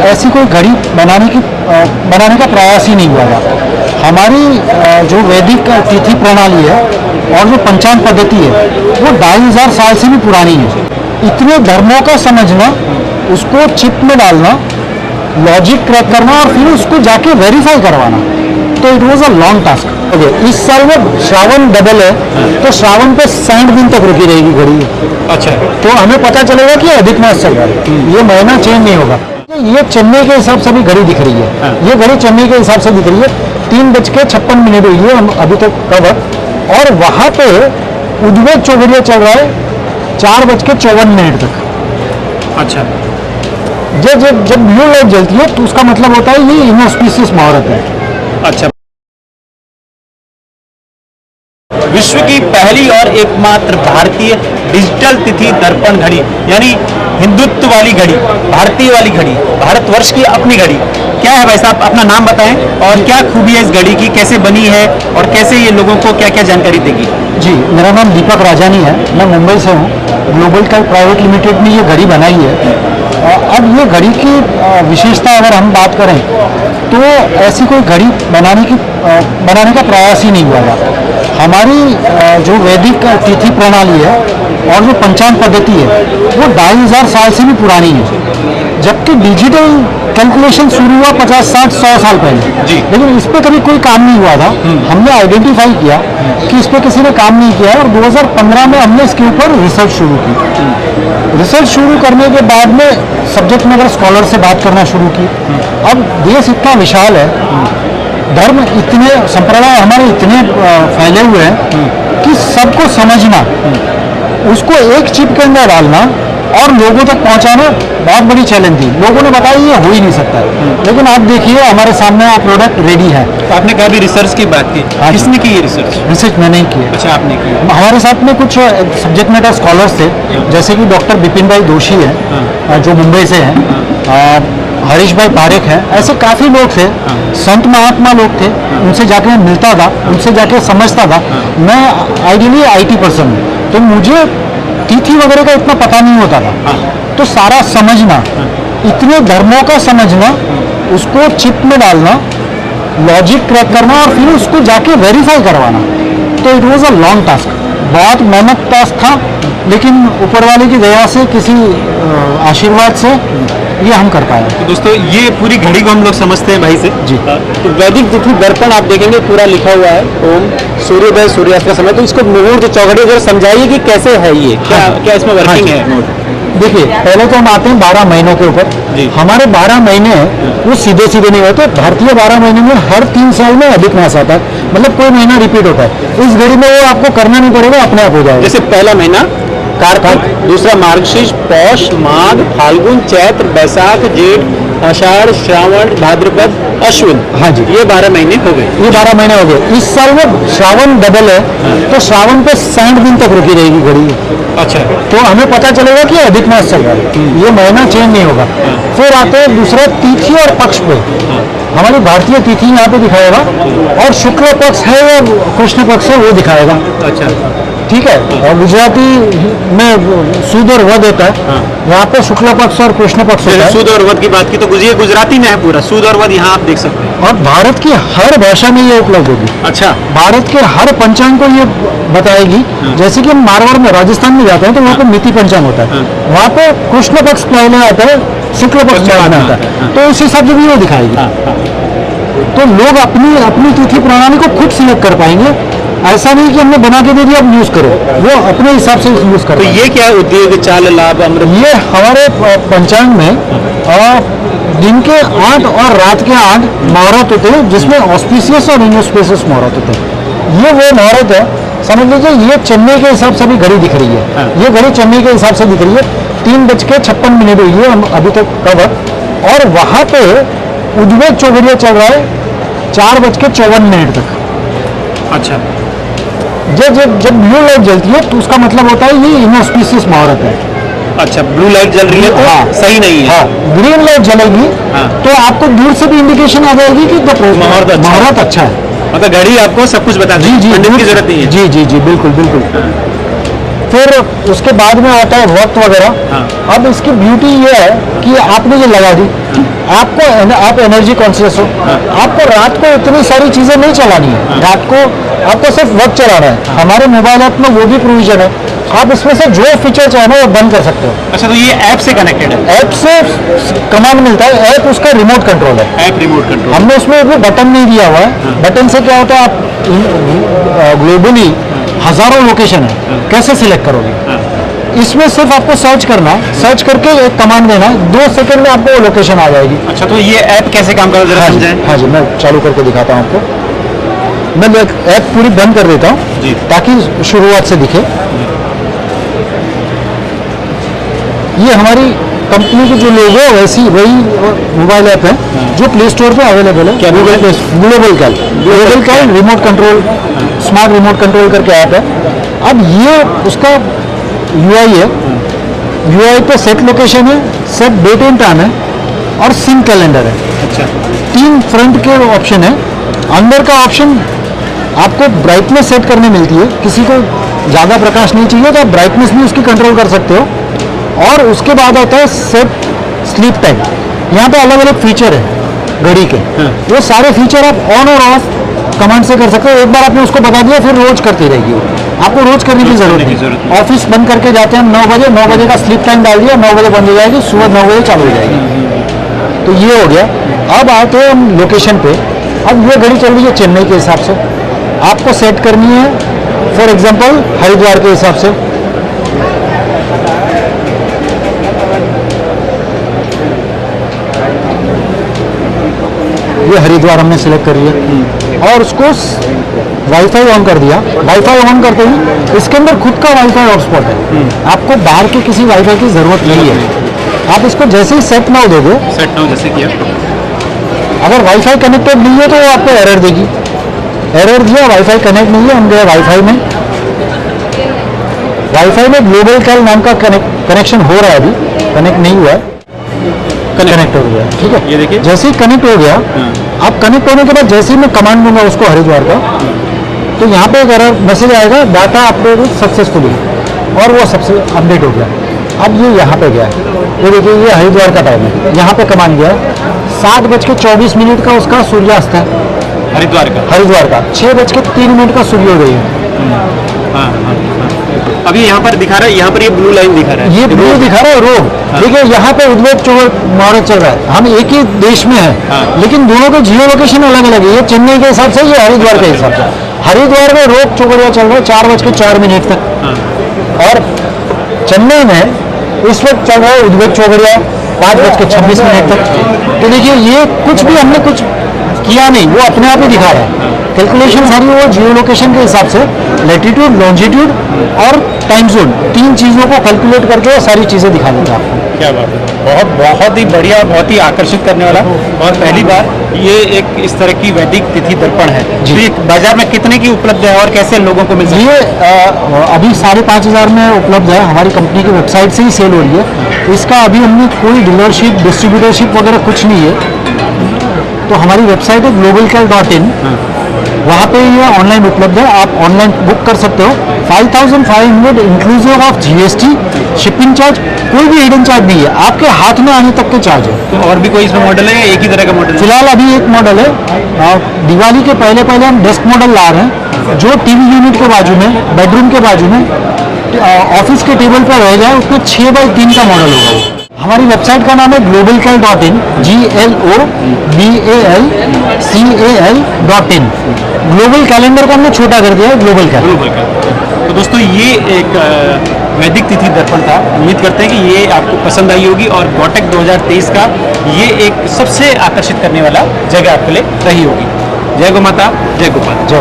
ऐसी कोई घड़ी बनाने का प्रयास ही नहीं हुआ था। हमारी जो वैदिक तिथि प्रणाली है और जो पंचांग पद्धति है वो 2500 साल से भी पुरानी है। इतने धर्मों का समझना, उसको चिप में डालना, लॉजिक क्रैक करना और फिर उसको जाके वेरीफाई करवाना, तो it was a long task. इस साल में श्रावण डबल है, तो श्रावण पे 60 दिन तक रुकी रहेगी घड़ी। अच्छा, तो हमें पता चलेगा कि अधिक मास चल रहा है, ये महीना चेंज नहीं होगा। ये चेन्नई के हिसाब से भी घड़ी दिख रही है, ये घड़ी चेन्नई के हिसाब से दिख रही है। 3:56 हुई है हम अभी तक कवर, और वहां पे उद्वेग चौघड़िया चल रहा है 4:54 तक। अच्छा, जब ब्लू लाइट जलती है तो उसका मतलब होता है ये इनऑस्पिशियस मुहूर्त है। अच्छा, विश्व की पहली और एकमात्र भारतीय डिजिटल तिथि दर्पण घड़ी, यानी हिंदुत्व वाली घड़ी, भारतीय वाली घड़ी, भारतवर्ष की अपनी घड़ी। क्या है भाई साहब, अपना नाम बताएं और क्या खूबी है इस घड़ी की, कैसे बनी है और कैसे ये लोगों को क्या क्या जानकारी देगी? जी, मेरा नाम दीपक राजानी है, मैं मुंबई से हूँ। ग्लोबल का प्राइवेट लिमिटेड ने ये घड़ी बनाई है। अब ये घड़ी की विशेषता अगर हम बात करें तो ऐसी कोई घड़ी बनाने का प्रयास ही नहीं हुआ था। हमारी जो वैदिक तिथि प्रणाली है और जो पंचांग पद्धति है वो 2500 साल से भी पुरानी है, जबकि डिजिटल कैलकुलेशन शुरू हुआ 50, 60, 100 साल पहले जी। लेकिन इस पर कभी कोई काम नहीं हुआ था। हमने आइडेंटिफाई किया कि इस पर किसी ने काम नहीं किया है, और 2015 में हमने इसके ऊपर रिसर्च शुरू की। रिसर्च शुरू करने के बाद में सब्जेक्ट मैटर स्कॉलर से बात करना शुरू की। अब देश इतना विशाल है, धर्म इतने, संप्रदाय हमारे इतने फैले हुए हैं कि सबको समझना, उसको एक चिप के अंदर डालना और लोगों तक पहुंचाना बहुत बड़ी चैलेंज थी। लोगों ने बताया ये हो ही नहीं सकता है, लेकिन आप देखिए हमारे सामने वो प्रोडक्ट रेडी है। तो आपने कहा भी रिसर्च की बात की, किसने की ये रिसर्च? रिसर्च मैंने ही की। अच्छा, आपने की। हमारे साथ में कुछ सब्जेक्ट मैटर स्कॉलर्स थे, जैसे कि डॉक्टर बिपिन भाई दोषी हैं जो मुंबई से हैं, हरीश भाई पारेख हैं, ऐसे काफ़ी लोग थे, संत महात्मा लोग थे। उनसे जाके मैं मिलता था, उनसे जाके समझता था। मैं आइडियली IT पर्सन हूँ, तो मुझे तिथि वगैरह का इतना पता नहीं होता था। तो सारा समझना, इतने धर्मों का समझना, उसको चिप में डालना, लॉजिक क्रैक करना और फिर उसको जाके वेरीफाई करवाना, तो it was a long task. बहुत मेहनत टास्क था, लेकिन ऊपर वाले की दया से, किसी आशीर्वाद से ये हम कर पाए। तो दोस्तों, ये पूरी घड़ी को हम लोग समझते हैं भाई से जी। तो वैदिक तिथि दर्पण आप देखेंगे पूरा लिखा हुआ है, ओम सूर्योदय सूर्यास्त का समय। तो इसको मुहूर्त चौघड़ी जरा समझाइए कि कैसे है ये, क्या इसमें वर्किंग है? देखिए, पहले तो हम आते हैं 12 महीनों के ऊपर। हमारे 12 महीने वो सीधे सीधे नहीं होते। भारतीय 12 महीने में हर 3 साल में अधिक मास आता है, मतलब कोई महीना रिपीट होता है। इस घड़ी में वो आपको करना नहीं पड़ेगा, अपने आप हो जाएगा। जैसे पहला महीना कार्तिक, दूसरा मार्गशीर्ष, पौष, माघ, फाल्गुन, चैत्र, बैसाख, जेठ, आषाढ़, श्रावण, भाद्रपद, अश्विन। हाँ जी, ये 12 महीने हो गए। ये 12 महीने हो गए। इस साल में श्रावण डबल है, तो श्रावण पे 60 दिन तक रुकी रहेगी घड़ी। अच्छा, तो हमें पता चलेगा कि अधिक मास चल रहा है, ये महीना चेंज नहीं होगा। फिर आते हैं दूसरा तिथि और पक्ष पे। हमारी भारतीय तिथि यहाँ पे दिखाएगा, और शुक्ल पक्ष है या कृष्ण पक्ष है वो दिखाएगा। अच्छा, ठीक है। और गुजराती में सुद और वध होता है, यहाँ पे शुक्ल पक्ष और कृष्ण पक्ष होता है। सुद और वध की बात की तो गुजराती में है पूरा सुद और वध, यहाँ आप देख सकते हैं। और भारत की हर भाषा में ये उपलब्ध होगी। अच्छा, भारत के हर पंचांग को ये बताएगी। जैसे कि हम मारवाड़ में, राजस्थान में जाते हैं तो वहाँ पे मिति पंचांग होता है, वहाँ पे कृष्ण पक्ष पहले आता है, शुक्ल पक्ष बाद में आता है, तो उस हिसाब से भी वो दिखाएगी। तो लोग अपनी तिथि प्रणाली को खुद सिलेक्ट कर पाएंगे। ऐसा नहीं कि हमने बना के दे दिया अब यूज करो, वो अपने हिसाब से यूज करो। तो ये क्या उद्योग चाल लाभ अमृत? ये हमारे पंचांग में दिन के 8 और रात के 8 मुहूर्त होते हैं, जिसमें ऑस्पिशियस और इनऑस्पिशियस मुहूर्त होते हैं। ये वो मुहूर्त है, समझ लीजिए ये चेन्नई के हिसाब से भी घड़ी दिख रही है। ये घड़ी चेन्नई के हिसाब से दिख रही है। 3:56 हुई है हम अभी तक कवर, और वहां पे उद्वेग चौघड़िया चल रहा है 4:54 तक। अच्छा, जब ब्लू लाइट जलती है तो उसका मतलब होता है ये इनऑस्पिशियस मुहूर्त है। अच्छा, ब्लू लाइट जल रही है तो हाँ, सही नहीं है। हाँ, ग्रीन लाइट जलेगी तो आपको दूर से भी इंडिकेशन आ जाएगी कि मुहूर्त अच्छा है। मतलब घड़ी आपको सब कुछ बता देगी, पंडित की जरूरत नहीं है। जी जी जी, बिल्कुल बिल्कुल। फिर उसके बाद में आता है वक्त वगैरह। हाँ। अब इसकी ब्यूटी ये है कि आपने ये लगा दी, आपको आप एनर्जी कॉन्शियस हो, आपको रात को इतनी सारी चीज़ें नहीं चलानी है, रात को आपको सिर्फ वक्त चलाना है। हमारे मोबाइल ऐप में वो भी प्रोविजन है, आप इसमें से जो फीचर चाहे ना वो बंद कर सकते हो। अच्छा, तो ये ऐप से कनेक्टेड है? ऐप से कमांड मिलता है, ऐप उसका रिमोट कंट्रोल है। App remote control. हमने उसमें वो बटन नहीं दिया हुआ है। बटन से क्या होता है, आप ग्लोबली हजारों लोकेशन है, कैसे सिलेक्ट करोगे? इसमें सिर्फ आपको सर्च करना है, सर्च करके एक कमांड देना है, 2 सेकंड में आपको वो लोकेशन आ जाएगी। अच्छा, तो ये ऐप कैसे काम करता है जरा समझाएं? हाँ जी, मैं चालू करके दिखाता हूँ आपको। मैं ऐप पूरी बंद कर देता हूँ जी। ताकि शुरुआत से दिखे। ये हमारी कंपनी की जो लोगो है वैसी वही मोबाइल ऐप है जो प्ले स्टोर पे अवेलेबल है। क्या गूगल प्ले, ग्लोबल कैल remote control, smart remote control करके ऐप है। अब ये उसका यूआई है, यूआई पे सेट लोकेशन है, सेट डेट एंड टाइम है और सिंक कैलेंडर है। अच्छा, 3 फ्रंट के ऑप्शन है। अंदर का ऑप्शन आपको ब्राइटनेस सेट करने मिलती है, किसी को ज़्यादा प्रकाश नहीं चाहिए तो आप ब्राइटनेस भी उसकी कंट्रोल कर सकते हो। और उसके बाद आता है सेट स्लीप टाइम। यहाँ पे अलग अलग फीचर है घड़ी के, वो सारे फीचर आप ऑन और ऑफ कमांड से कर सकते हो। एक बार आपने उसको बता दिया फिर रोज करती रहेगी वो, आपको रोज करने की जरूरत नहीं। ऑफिस बंद करके जाते हैं हम 9 बजे का स्लीप टाइम डाल दिया, 9 बजे बंद हो जाएगी, सुबह 9 बजे चालू हो जाएगी। तो ये हो गया। अब आते हैं हम लोकेशन पे। अब ये घड़ी चल रही है चेन्नई के हिसाब से, आपको सेट करनी है फॉर एग्जांपल हरिद्वार के हिसाब से। ये हरिद्वार हमने सिलेक्ट कर लिया और उसको वाईफाई ऑन कर दिया। वाईफाई ऑन करते ही इसके अंदर खुद का वाईफाई हॉटस्पॉट है, आपको बाहर के किसी वाईफाई की जरूरत नहीं है। आप इसको जैसे ही सेट नाउ दोगे, सेट नाउ जैसे किया, अगर वाईफाई कनेक्टेड नहीं है तो वो आपको एरर देगी। एरर दिया, वाईफाई कनेक्ट नहीं है, हम गए वाईफाई में। वाईफाई में ग्लोबल कैल नाम का कनेक्शन हो रहा है, अभी कनेक्ट नहीं हुआ है, कनेक्ट हो गया। ठीक है, ये देखिए। जैसे ही कनेक्ट हो गया, अब कनेक्ट होने के बाद जैसे ही मैं कमांड दूंगा उसको हरिद्वार का, तो यहाँ पे एक एरर मैसेज आएगा, डाटा अपडेट सक्सेसफुली, और वो सबसे अपडेट हो गया। अब ये यहाँ पे गया है, ये देखिए ये हरिद्वार का टाइम है, यहाँ पे कमांड गया 7:24 का उसका सूर्यास्त है हरिद्वार का। 6:03 का सूर्योदय है। अभी यहाँ पर दिखा रहा है, यहाँ पर ये ब्लू लाइन दिखा रहा है, ये ब्लू दिखा रहा है रोड। ठीक है, यहाँ पे उद्वेग मुहूर्त चल रहा है, हम एक ही देश में है लेकिन दोनों के जियो लोकेशन अलग अलग है। ये चेन्नई के हिसाब से, ये हरिद्वार के हिसाब से। हरिद्वार में रोड चौगड़िया चल रहा है 4:04 तक, और चेन्नई में इस वक्त चल रहा है उद्वेग चौगड़िया 5:26 तक। तो देखिए ये कुछ भी हमने कुछ किया नहीं, वो अपने आप ही दिखा रहा है। कैलकुलेशन सारी वो जियो लोकेशन के हिसाब से लैटिट्यूड, लॉन्जिट्यूड और टाइम जोन, 3 चीज़ों को कैलकुलेट करके वो सारी चीज़ें दिखा देता है आपको। क्या बात है, बहुत ही बढ़िया, बहुत ही आकर्षित करने वाला। और पहली बार ये एक इस तरह की वैदिक तिथि दर्पण है। जी। तो ये बाजार में कितने की उपलब्ध है और कैसे लोगों को मिल सकती है? ये अभी 5,500 में उपलब्ध है, हमारी कंपनी की वेबसाइट से ही सेल हो रही है। इसका अभी हमने कोई डीलरशिप, डिस्ट्रीब्यूटरशिप वगैरह कुछ नहीं है। तो हमारी वेबसाइट है globalcal.in, वहाँ पे ये ऑनलाइन उपलब्ध है, आप ऑनलाइन बुक कर सकते हो। 5,500 inclusive of GST, shipping charge, कोई भी हिडन चार्ज नहीं है, आपके हाथ में आने तक के चार्ज है। तो और भी कोई इसमें मॉडल है या एक ही तरह का मॉडल है? फिलहाल अभी एक मॉडल है, दिवाली के पहले हम डेस्क मॉडल ला रहे हैं जो टीवी यूनिट के बाजू में, बेडरूम के बाजू में, ऑफिस के टेबल पर रह जाए, उसमें 6x3 का मॉडल होगा वो। हमारी वेबसाइट का नाम है globalcal.in, GLOBALCAL.in। ग्लोबल कैलेंडर को हमने छोटा कर दिया है, ग्लोबल कैलेंडर। तो दोस्तों ये एक वैदिक तिथि दर्पण था। उम्मीद करते हैं कि ये आपको पसंद आई होगी और गौटेक 2023 का ये एक सबसे आकर्षित करने वाला जगह आपके लिए रही होगी। जय गौ माता, जय गोपाल। जय